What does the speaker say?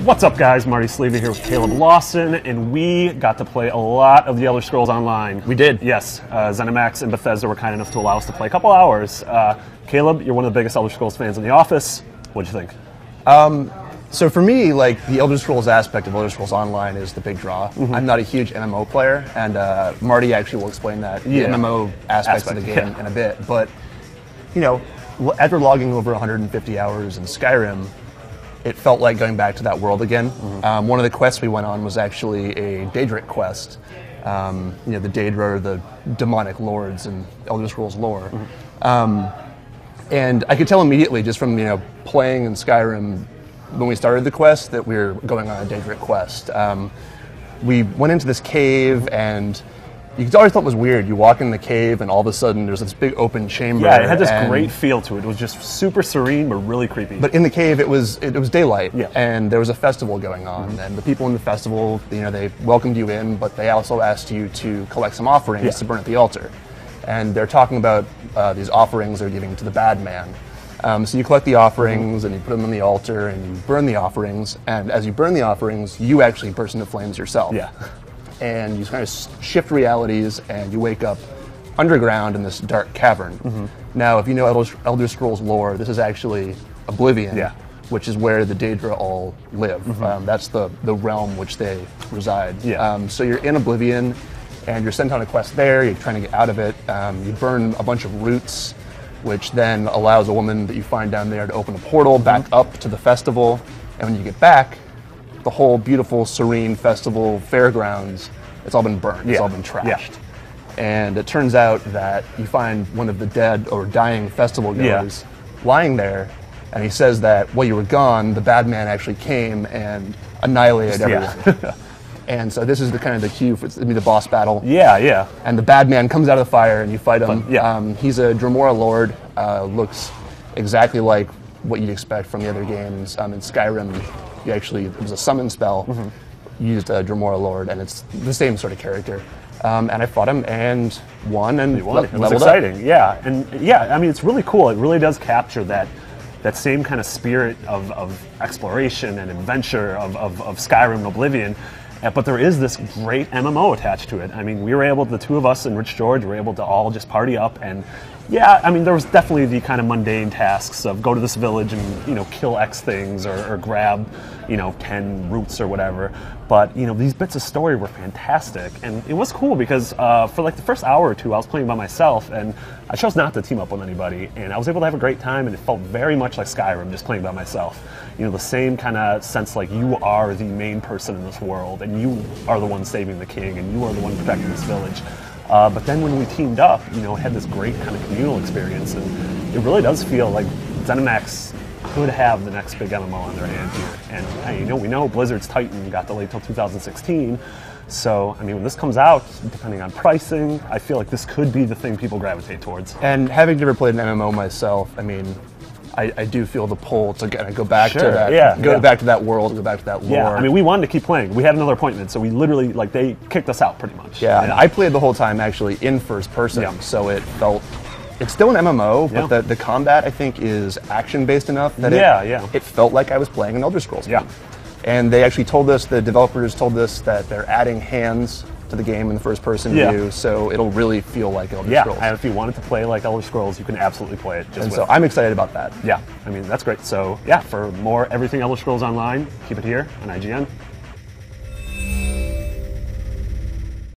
What's up, guys? Marty Sleevey here with Caleb Lawson, and we got to play a lot of the Elder Scrolls Online. We did. Yes, ZeniMax and Bethesda were kind enough to allow us to play a couple hours. Caleb, you're one of the biggest Elder Scrolls fans in the office. What'd you think? So for me, like, the Elder Scrolls aspect of Elder Scrolls Online is the big draw. I'm not a huge MMO player, and Marty actually will explain that, the MMO aspects of the game in a bit. But, you know, after logging over 150 hours in Skyrim, it felt like going back to that world again. One of the quests we went on was actually a Daedric quest. You know, the Daedra are the demonic lords in Elder Scrolls lore. And I could tell immediately just from, you know, playing in Skyrim when we started the quest that we were going on a Daedric quest. We went into this cave, and you always thought it was weird. You walk in the cave, and all of a sudden there's this big open chamber. Yeah, it had this great feel to it. It was just super serene, but really creepy. But in the cave, it was daylight, and there was a festival going on. And the people in the festival, you know, they welcomed you in, but they also asked you to collect some offerings to burn at the altar. And they're talking about these offerings they're giving to the bad man. So you collect the offerings, and you put them on the altar, and you burn the offerings. And as you burn the offerings, you actually burst into flames yourself. Yeah. And you kind of shift realities, and you wake up underground in this dark cavern. Now, if you know Elder Scrolls lore, this is actually Oblivion, which is where the Daedra all live. That's the realm which they reside. So you're in Oblivion, and you're sent on a quest there. You're trying to get out of it. You burn a bunch of roots, which then allows a woman that you find down there to open a portal back up to the festival. And when you get back, the whole beautiful, serene festival fairgrounds, it's all been burned. It's all been trashed. And it turns out that you find one of the dead or dying festival goers lying there, and he says that while you were gone, the bad man actually came and annihilated everyone. And so this is the kind of the cue for the boss battle. And the bad man comes out of the fire, and you fight him. He's a Dremora Lord. Looks exactly like what you'd expect from the other games. In Skyrim, it was a summon spell. Used a Dremora Lord, and it's the same sort of character. And I fought him and won, and it was exciting. I mean, it's really cool. It really does capture that same kind of spirit of exploration and adventure of Skyrim and Oblivion. But there is this great MMO attached to it. I mean, we were able, the two of us and Rich George, were able to all just party up. And I mean, there was definitely the kind of mundane tasks of go to this village and, you know, kill X things or grab, you know, 10 roots or whatever. But, you know, these bits of story were fantastic. And it was cool because for like the first hour or two, I was playing by myself, and I chose not to team up with anybody. And I was able to have a great time, and it felt very much like Skyrim, just playing by myself. You know, the same kind of sense like you are the main person in this world, and you are the one saving the king, and you are the one protecting this village. But then when we teamed up, you know, it had this great kind of communal experience, and it really does feel like ZeniMax could have the next big MMO on their hand here. And hey, you know, we know Blizzard's Titan got delayed till 2016. So, I mean, when this comes out, depending on pricing, I feel like this could be the thing people gravitate towards. And having never played an MMO myself, I mean, I do feel the pull to kind of go back to that, go back to that world, go back to that lore. Yeah, I mean, we wanted to keep playing. We had another appointment, so we literally, like, they kicked us out pretty much. And I played the whole time actually in first person, so it felt, it's still an MMO, but the combat, I think, is action-based enough that it felt like I was playing an Elder Scrolls game. And they actually told us, the developers told us that they're adding hands to the game in the first-person view, so it'll really feel like Elder Scrolls. And if you wanted to play like Elder Scrolls, you can absolutely play it. So I'm excited about that. I mean, that's great. So, for more everything Elder Scrolls Online, keep it here on IGN.